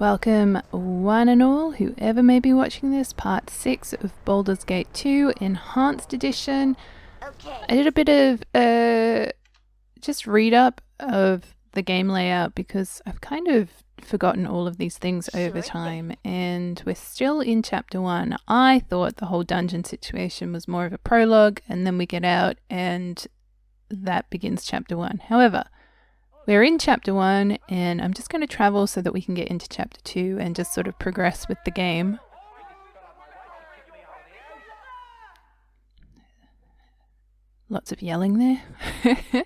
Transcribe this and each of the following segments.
Welcome one and all, whoever may be watching this, part 6 of Baldur's Gate 2 Enhanced Edition. Okay. I did a bit of just read up of the game layout because I've kind of forgotten all of these things over time, and we're still in chapter 1. I thought the whole dungeon situation was more of a prologue and then we get out and that begins chapter 1. However, we're in chapter 1 and I'm just going to travel so that we can get into chapter 2 and just sort of progress with the game. Lots of yelling there.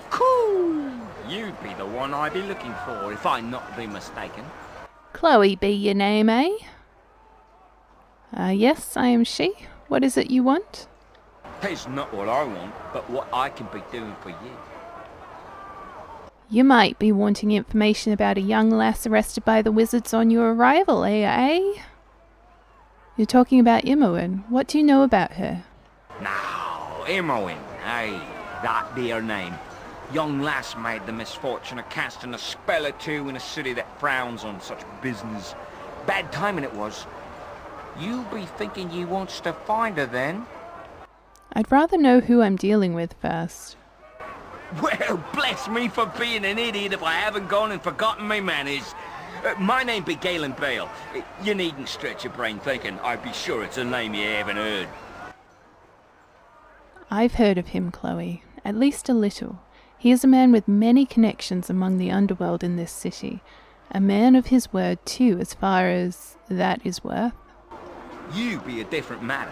Cool! You'd be the one I'd be looking for if I'm not be mistaken. Chloe be your name, eh? Yes, I am she. What is it you want? It's not what I want, but what I can be doing for you. You might be wanting information about a young lass arrested by the wizards on your arrival, eh? You're talking about Immoren. What do you know about her? Now, Immoren, hey, that dear name. Young lass made the misfortune of casting a spell or two in a city that frowns on such business. Bad timing it was. You be thinking you wants to find her then? I'd rather know who I'm dealing with first. Well, bless me for being an idiot if I haven't gone and forgotten my manners. My name be Galen Bale. You needn't stretch your brain thinking. I'd be sure it's a name you haven't heard. I've heard of him, Chloe. At least a little. He is a man with many connections among the underworld in this city. A man of his word, too, as far as that is worth. You be a different matter.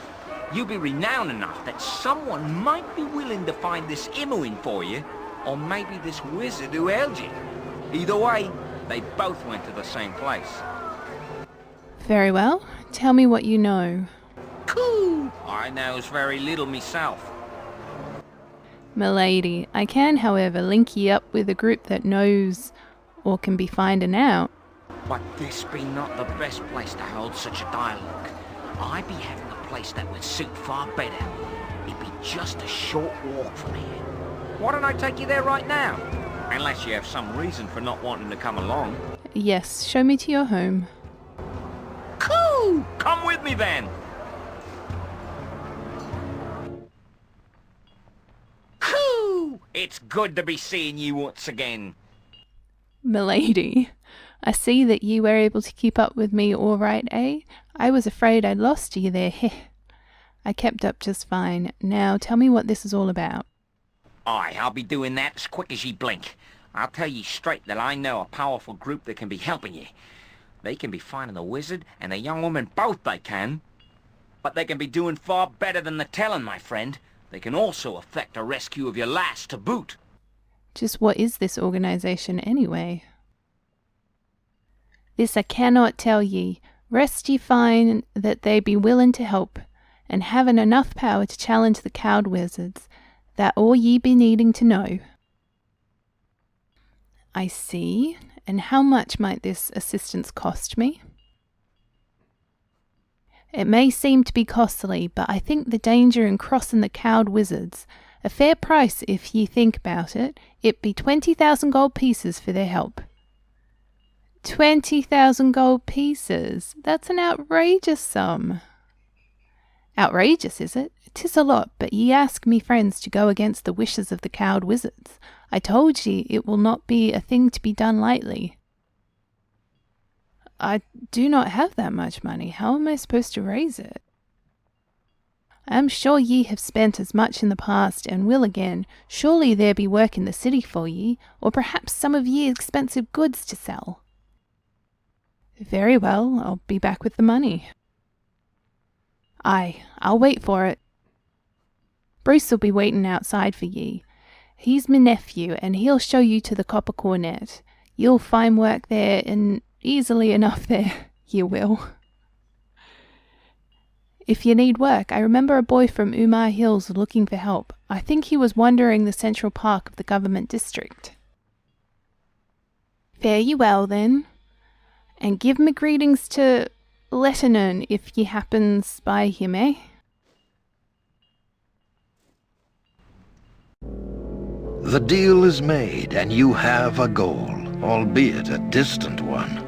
You be renowned enough that someone might be willing to find this Immoren for you, or maybe this wizard who held you. Either way, they both went to the same place. Very well. Tell me what you know. Cool! I knows very little myself. Milady, I can, however, link ye up with a group that knows or can be finding out. But this be not the best place to hold such a dialogue. I be having a place that would suit far better. It'd be just a short walk from here. Why don't I take you there right now? Unless you have some reason for not wanting to come along. Yes, show me to your home. Cool! Come with me then! Cool! It's good to be seeing you once again. Milady, I see that ye were able to keep up with me all right, eh? I was afraid I'd lost ye there, heh. I kept up just fine. Now tell me what this is all about. Aye, I'll be doing that as quick as ye blink. I'll tell ye straight that I know a powerful group that can be helping ye. They can be finding the wizard and the young woman both, they can. But they can be doing far better than the telling, my friend. They can also effect a rescue of your lass to boot. Just what is this organization anyway? This I cannot tell ye. Rest ye find that they be willing to help, and having enough power to challenge the cowed wizards. That all ye be needing to know. I see. And how much might this assistance cost me? It may seem to be costly, but I think the danger in crossing the cowed wizards, a fair price if ye think about it, it be 20,000 gold pieces for their help. 20,000 gold pieces? That's an outrageous sum. Outrageous, is it? 'Tis a lot, but ye ask me friends to go against the wishes of the cowed wizards. I told ye it will not be a thing to be done lightly. I do not have that much money. How am I supposed to raise it? I am sure ye have spent as much in the past and will again. Surely there be work in the city for ye, or perhaps some of ye expensive goods to sell. Very well, I'll be back with the money. Aye, I'll wait for it. Bruce will be waiting outside for ye. He's my nephew, and he'll show you to the Copper Cornet. You'll find work there, and easily enough there, you will. if you need work. I remember a boy from Umar Hills looking for help. I think he was wandering the central park of the government district. Fare ye well, then, and give me greetings to Letternon if ye happens by him, eh? The deal is made, and you have a goal, albeit a distant one.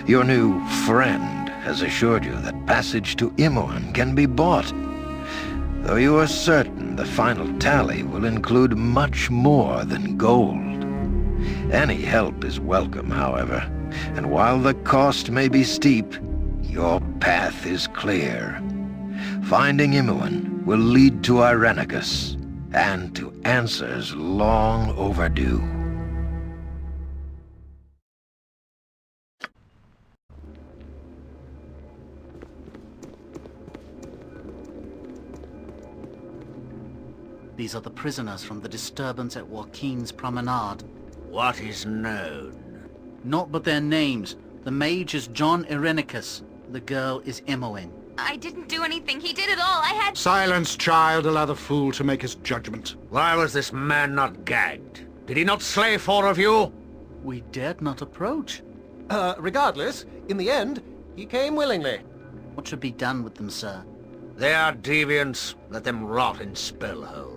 Your new friend has assured you that passage to Immoren can be bought, though you are certain the final tally will include much more than gold. Any help is welcome, however, and while the cost may be steep, your path is clear. Finding Immoren will lead to Irenicus, and to answers long overdue. These are the prisoners from the disturbance at Joaquin's Promenade. What is known? Not but their names. The mage is John Irenicus. The girl is Immoren. I didn't do anything. He did it all. I had... Silence, child. Allow the fool to make his judgment. Why was this man not gagged? Did he not slay 4 of you? We dared not approach. Regardless, in the end, he came willingly. What should be done with them, sir? They are deviants. Let them rot in Spellhold.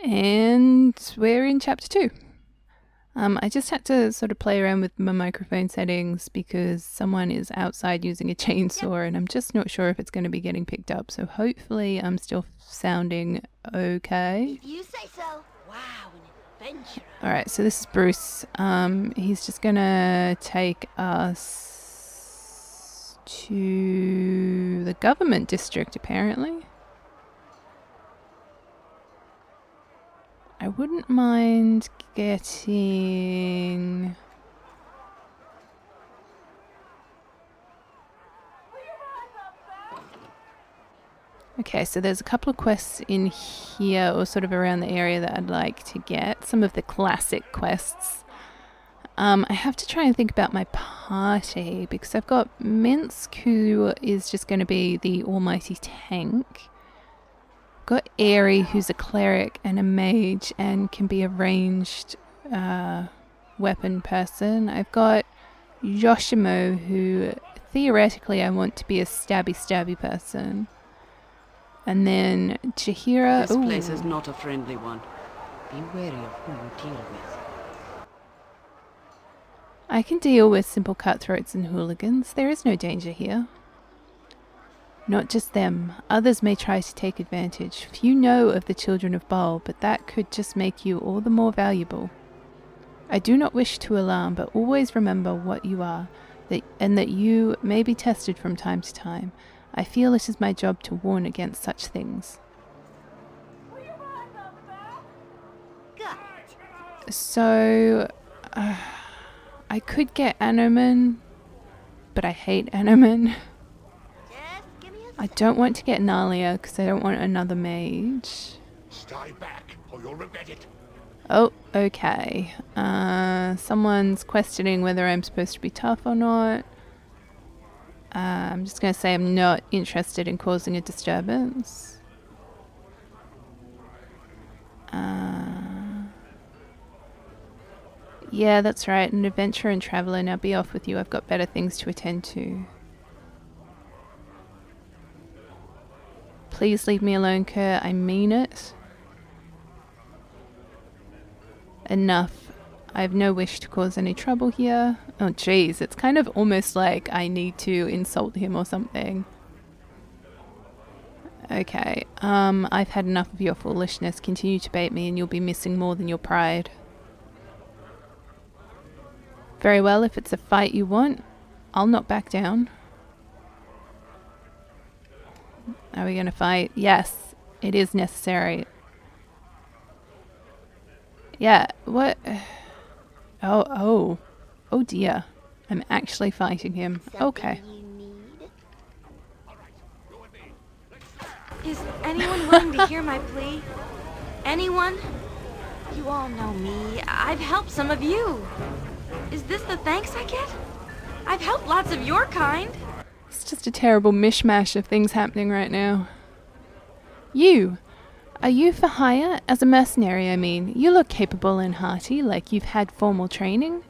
And we're in chapter 2. I just had to sort of play around with my microphone settings because someone is outside using a chainsaw and I'm just not sure if it's going to be getting picked up. So hopefully I'm still sounding okay. If you say so. Wow, an adventure. Alright, so this is Bruce. He's just going to take us to the government district, apparently. I wouldn't mind getting... Okay, so there's a couple of quests in here, or sort of around the area that I'd like to get. Some of the classic quests. I have to try and think about my party, because I've got Minsk, who is just going to be the almighty tank. Got Aerie, who's a cleric and a mage and can be a ranged weapon person. I've got Yoshimo, who theoretically I want to be a stabby person. And then Chihira. This place is not a friendly one. Be wary of who you deal with. I can deal with simple cutthroats and hooligans. There is no danger here. Not just them. Others may try to take advantage. Few know of the children of Baal, but that could just make you all the more valuable. I do not wish to alarm, but always remember what you are, and that you may be tested from time to time. I feel it is my job to warn against such things. So, I could get Anomen, but I hate Anomen. I don't want to get Nalia because I don't want another mage. Stay back, or you'll regret it. Oh, okay. Someone's questioning whether I'm supposed to be tough or not. I'm just going to say I'm not interested in causing a disturbance. Yeah, that's right. An adventurer and traveller. Now be off with you. I've got better things to attend to. Please leave me alone, Kerr. I mean it. Enough. I have no wish to cause any trouble here. Oh, jeez. It's kind of almost like I need to insult him or something. Okay. I've had enough of your foolishness. Continue to bait me and you'll be missing more than your pride. Very well. If it's a fight you want, I'll not back down. Are we going to fight? Yes, it is necessary. Yeah, what? Oh dear. I'm actually fighting him. Okay. Is anyone willing to hear my plea? Anyone? You all know me. I've helped some of you. Is this the thanks I get? I've helped lots of your kind. It's just a terrible mishmash of things happening right now. You! Are you for hire? As a mercenary, I mean. You look capable and hearty, like you've had formal training.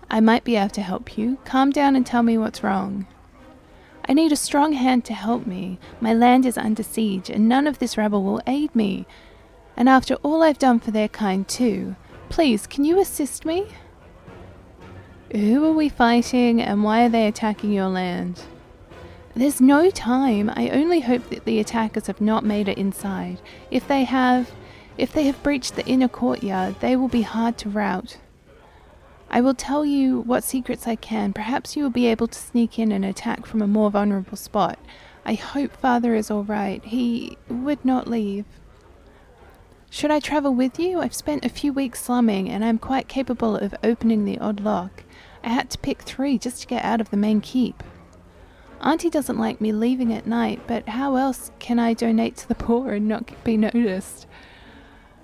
I might be able to help you. Calm down and tell me what's wrong. I need a strong hand to help me. My land is under siege, and none of this rabble will aid me. And after all I've done for their kind too. Please, can you assist me? Who are we fighting, and why are they attacking your land? There's no time. I only hope that the attackers have not made it inside. If they have breached the inner courtyard, they will be hard to rout. I will tell you what secrets I can. Perhaps you will be able to sneak in and attack from a more vulnerable spot. I hope Father is all right. He would not leave. Should I travel with you? I've spent a few weeks slumming, and I'm quite capable of opening the odd lock. I had to pick 3 just to get out of the main keep. Auntie doesn't like me leaving at night, but how else can I donate to the poor and not be noticed?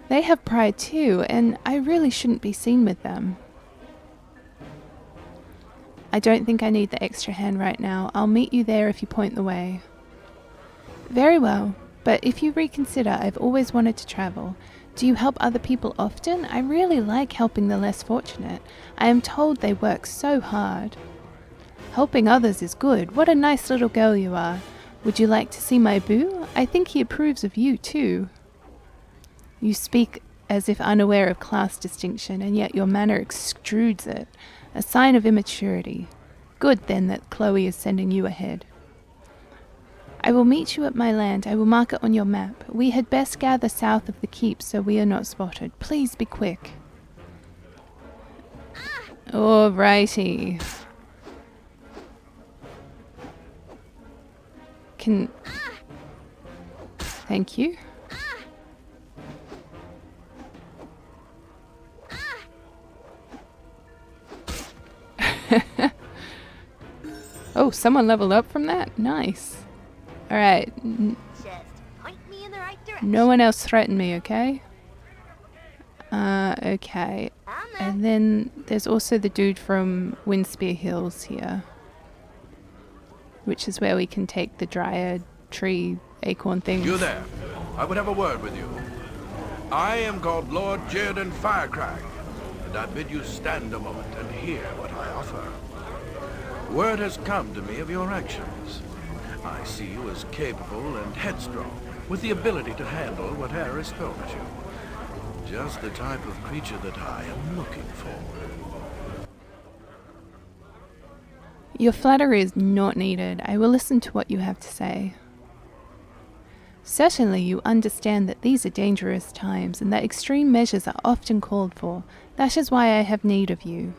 They have pride too, and I really shouldn't be seen with them. I don't think I need the extra hand right now. I'll meet you there if you point the way. Very well, but if you reconsider, I've always wanted to travel. Do you help other people often? I really like helping the less fortunate. I am told they work so hard. Helping others is good. What a nice little girl you are. Would you like to see my boo? I think he approves of you too. You speak as if unaware of class distinction, and yet your manner extrudes it. A sign of immaturity. Good then that Chloe is sending you ahead. I will meet you at my land. I will mark it on your map. We had best gather south of the keep so we are not spotted. Please be quick. Alrighty. Thank you. Oh, someone leveled up from that? Nice. Alright. Just point me in the right direction. No one else threaten me, okay? Okay. And then there's also the dude from Windspear Hills here, which is where we can take the dryad tree acorn things. You there. I would have a word with you. I am called Lord Jerdan Firecrag, and I bid you stand a moment and hear what I offer. Word has come to me of your actions. I see you as capable and headstrong, with the ability to handle whatever is thrown at you. Just the type of creature that I am looking for. Your flattery is not needed. I will listen to what you have to say. Certainly you understand that these are dangerous times and that extreme measures are often called for. That is why I have need of you.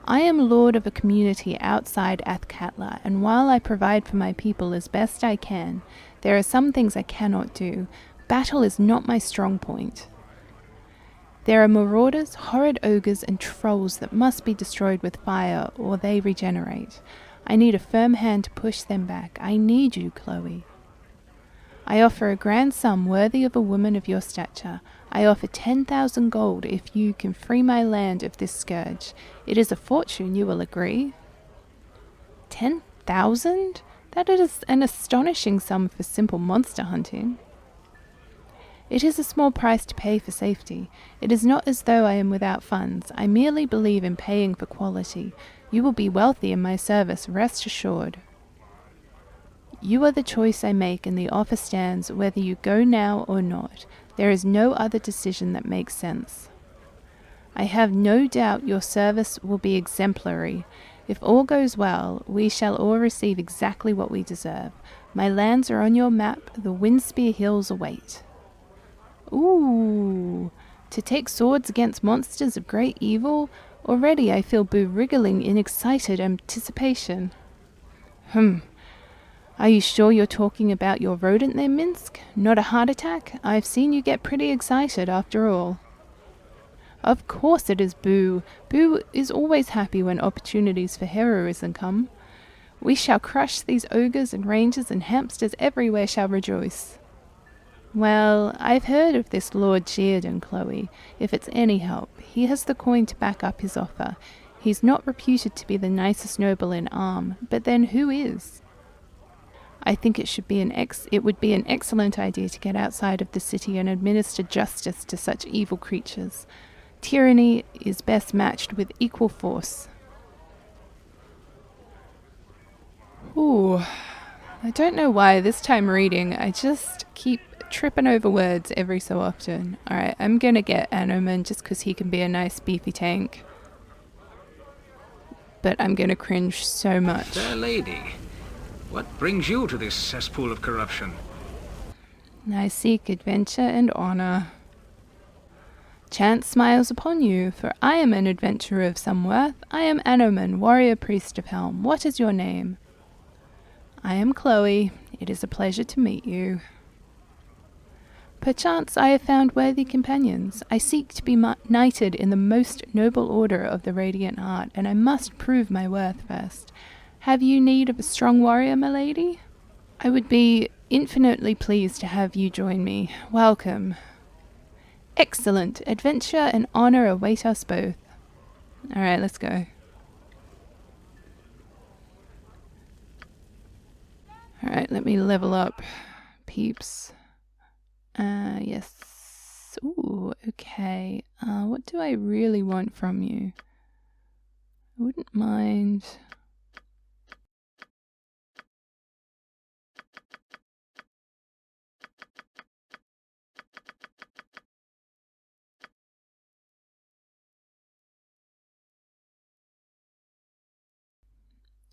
I am lord of a community outside Athkatla, and while I provide for my people as best I can, there are some things I cannot do. Battle is not my strong point. There are marauders, horrid ogres, and trolls that must be destroyed with fire, or they regenerate. I need a firm hand to push them back. I need you, Chloe. I offer a grand sum worthy of a woman of your stature. I offer 10,000 gold if you can free my land of this scourge. It is a fortune, you will agree. 10,000? That is an astonishing sum for simple monster hunting. It is a small price to pay for safety. It is not as though I am without funds. I merely believe in paying for quality. You will be wealthy in my service, rest assured. You are the choice I make, and the offer stands whether you go now or not. There is no other decision that makes sense. I have no doubt your service will be exemplary. If all goes well, we shall all receive exactly what we deserve. My lands are on your map. The Windspear Hills await. Ooh, to take swords against monsters of great evil? Already I feel Boo wriggling in excited anticipation. Are you sure you're talking about your rodent there, Minsk? Not a heart attack? I've seen you get pretty excited after all. Of course it is Boo. Boo is always happy when opportunities for heroism come. We shall crush these ogres and rangers, and hamsters everywhere shall rejoice. Well, I've heard of this Lord Círdan, Chloe. If it's any help, he has the coin to back up his offer. He's not reputed to be the nicest noble in arm, but then who is? I think it would be an excellent idea to get outside of the city and administer justice to such evil creatures. Tyranny is best matched with equal force. Ooh, I don't know why this time reading, I just keep tripping over words every so often. Alright, I'm gonna get Immoren just because he can be a nice beefy tank. But I'm gonna cringe so much. Fair lady, what brings you to this cesspool of corruption? I seek adventure and honor. Chance smiles upon you, for I am an adventurer of some worth. I am Immoren, warrior priest of Helm. What is your name? I am Chloe. It is a pleasure to meet you. Perchance I have found worthy companions. I seek to be knighted in the most noble order of the Radiant Heart, and I must prove my worth first. Have you need of a strong warrior, my lady? I would be infinitely pleased to have you join me. Welcome. Excellent. Adventure and honor await us both. Alright, let's go. Alright, let me level up, peeps. Yes. Ooh, okay. What do I really want from you? I wouldn't mind...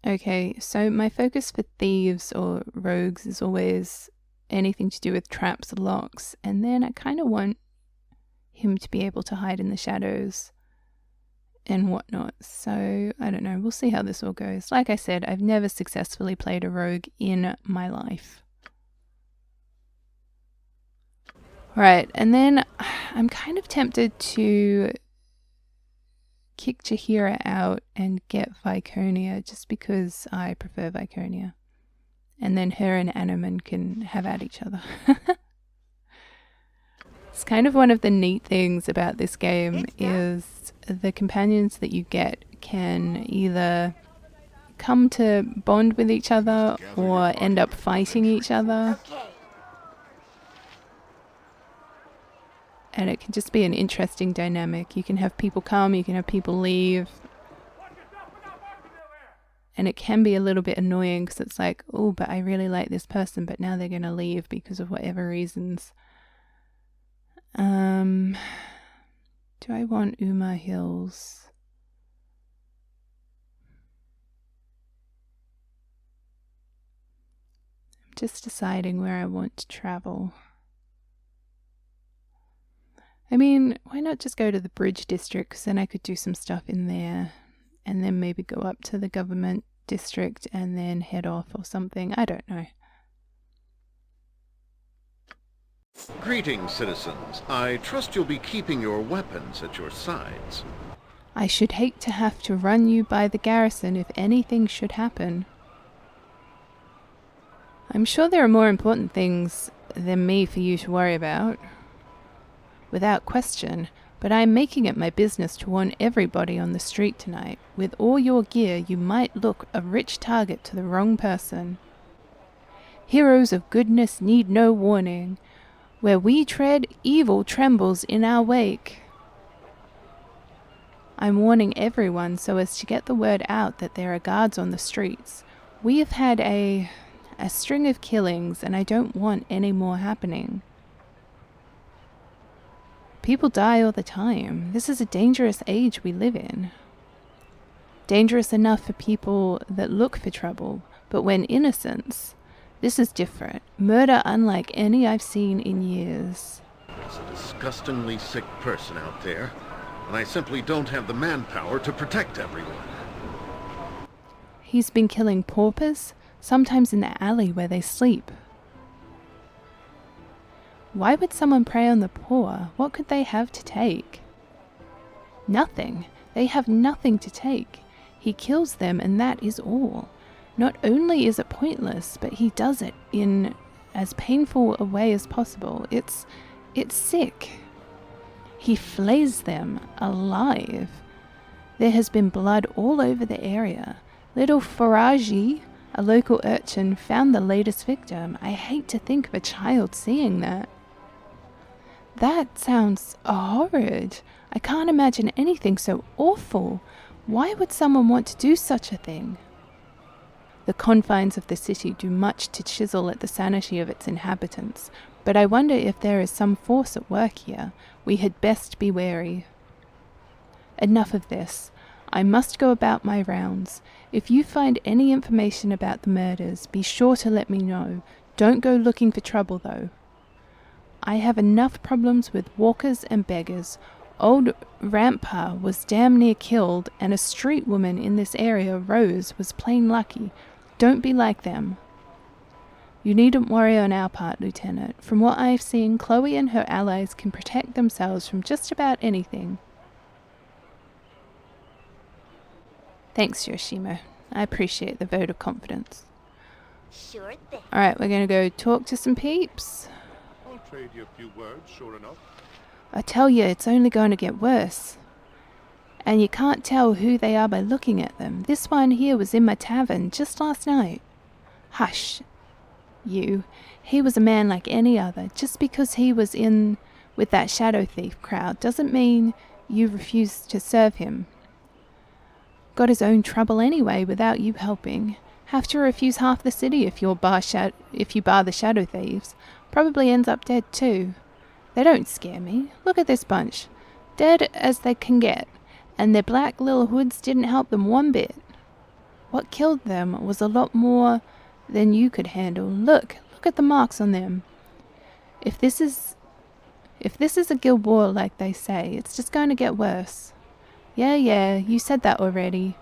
Okay, so my focus for thieves or rogues is always anything to do with traps or locks, and then I kind of want him to be able to hide in the shadows and whatnot. So, I don't know, we'll see how this all goes. Like I said, I've never successfully played a rogue in my life. Right, and then I'm kind of tempted to kick Jaheira out and get Viconia just because I prefer Viconia. And then her and Immoren can have at each other. It's kind of one of the neat things about this game is the companions that you get can either come to bond with each other or end up fighting each other. And it can just be an interesting dynamic. You can have people come, you can have people leave. And it can be a little bit annoying because it's like, oh, but I really like this person, but now they're going to leave because of whatever reasons. Do I want Uma Hills? I'm just deciding where I want to travel. I mean, why not just go to the Bridge District, because then I could do some stuff in there, and then maybe go up to the Government District and then head off or something. I don't know. Greetings, citizens. I trust you'll be keeping your weapons at your sides. I should hate to have to run you by the garrison if anything should happen. I'm sure there are more important things than me for you to worry about. Without question, but I am making it my business to warn everybody on the street tonight. With all your gear, you might look a rich target to the wrong person. Heroes of goodness need no warning. Where we tread, evil trembles in our wake. I'm warning everyone so as to get the word out that there are guards on the streets. We have had a string of killings, and I don't want any more happening. People die all the time. This is a dangerous age we live in. Dangerous enough for people that look for trouble, but when innocents, this is different. Murder unlike any I've seen in years. There's a disgustingly sick person out there, and I simply don't have the manpower to protect everyone. He's been killing paupers, sometimes in the alley where they sleep. Why would someone prey on the poor? What could they have to take? Nothing. They have nothing to take. He kills them, and that is all. Not only is it pointless, but he does it in as painful a way as possible. It's sick. He flays them alive. There has been blood all over the area. Little Faraji, a local urchin, found the latest victim. I hate to think of a child seeing that. That sounds horrid. I can't imagine anything so awful. Why would someone want to do such a thing? The confines of the city do much to chisel at the sanity of its inhabitants, but I wonder if there is some force at work here. We had best be wary. Enough of this. I must go about my rounds. If you find any information about the murders, be sure to let me know. Don't go looking for trouble, though. I have enough problems with walkers and beggars. Old Rampa was damn near killed, and a street woman in this area, Rose, was plain lucky. Don't be like them. You needn't worry on our part, Lieutenant. From what I've seen, Chloe and her allies can protect themselves from just about anything. Thanks, Yoshimo. I appreciate the vote of confidence. Sure thing. Alright, we're gonna go talk to some peeps. I'll trade you a few words, sure enough. I tell you, it's only going to get worse. And you can't tell who they are by looking at them. This one here was in my tavern just last night. Hush. You. He was a man like any other. Just because he was in with that shadow thief crowd doesn't mean you refuse to serve him. Got his own trouble anyway without you helping. Have to refuse half the city if you bar the shadow thieves. Probably ends up dead too. They don't scare me. Look at this bunch. Dead as they can get. And their black little hoods didn't help them one bit. What killed them was a lot more than you could handle. Look at the marks on them. If this is a guild war like they say, it's just going to get worse. Yeah, you said that already.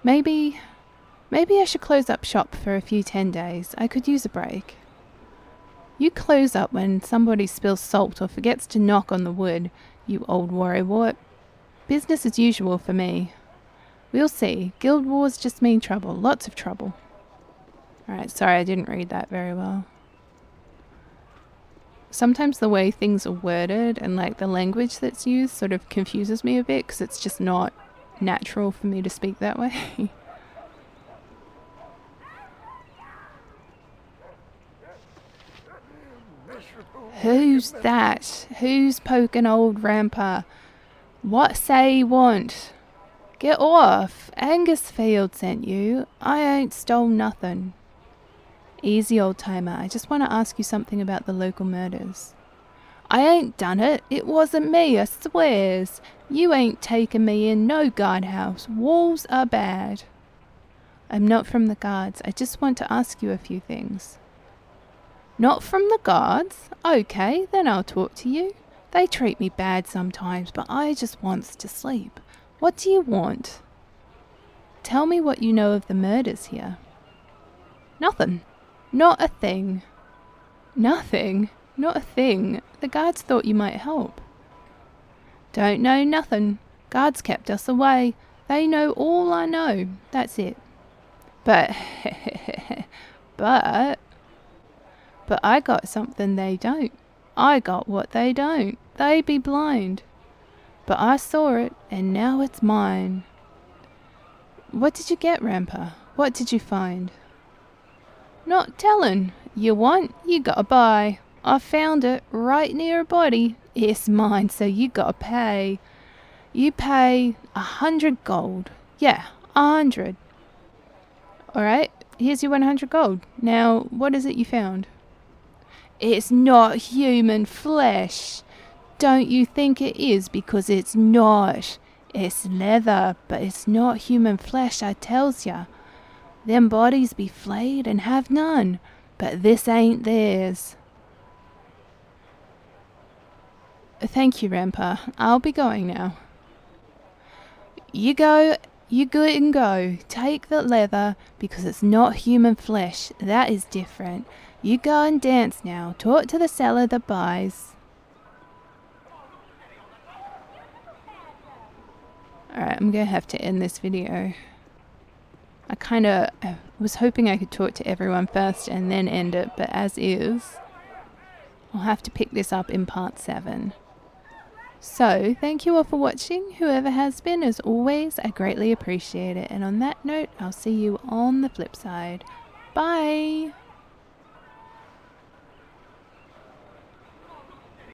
Maybe I should close up shop for a few 10 days. I could use a break. You close up when somebody spills salt or forgets to knock on the wood, you old worrywart. Business as usual for me. We'll see. Guild wars just mean trouble. Lots of trouble. Alright, sorry I didn't read that very well. Sometimes the way things are worded and like the language that's used sort of confuses me a bit because it's just not natural for me to speak that way. Who's that? Who's poking old Rampa? What say you want? Get off. Angersfield sent you. I ain't stole nothing. Easy, old timer. I just want to ask you something about the local murders. I ain't done it. It wasn't me, I swears. You ain't taken me in no guardhouse. Walls are bad. I'm not from the guards. I just want to ask you a few things. Not from the guards? Okay, then I'll talk to you. They treat me bad sometimes, but I just wants to sleep. What do you want? Tell me what you know of the murders here. Nothing. Not a thing. Nothing? Not a thing. The guards thought you might help. Don't know nothing. Guards kept us away. They know all I know. That's it. But I got something they don't. I got what they don't. They be blind. But I saw it, and now it's mine. What did you get, Rampa? What did you find? Not tellin'. You want, you gotta buy. I found it right near a body. It's mine, so you gotta pay. You pay 100 gold. Yeah, 100. Alright, here's your 100 gold. Now, what is it you found? It's not human flesh. Don't you think it is, because it's not. It's leather, but it's not human flesh, I tells ya. Them bodies be flayed and have none, but this ain't theirs. Thank you, Rampa. I'll be going now. You go, you good and go. Take the leather, because it's not human flesh. That is different. You go and dance now. Talk to the seller that buys. Alright, I'm gonna have to end this video. I kind of was hoping I could talk to everyone first and then end it, but as is, I'll have to pick this up in part 7. So, thank you all for watching. Whoever has been, as always, I greatly appreciate it. And on that note, I'll see you on the flip side. Bye!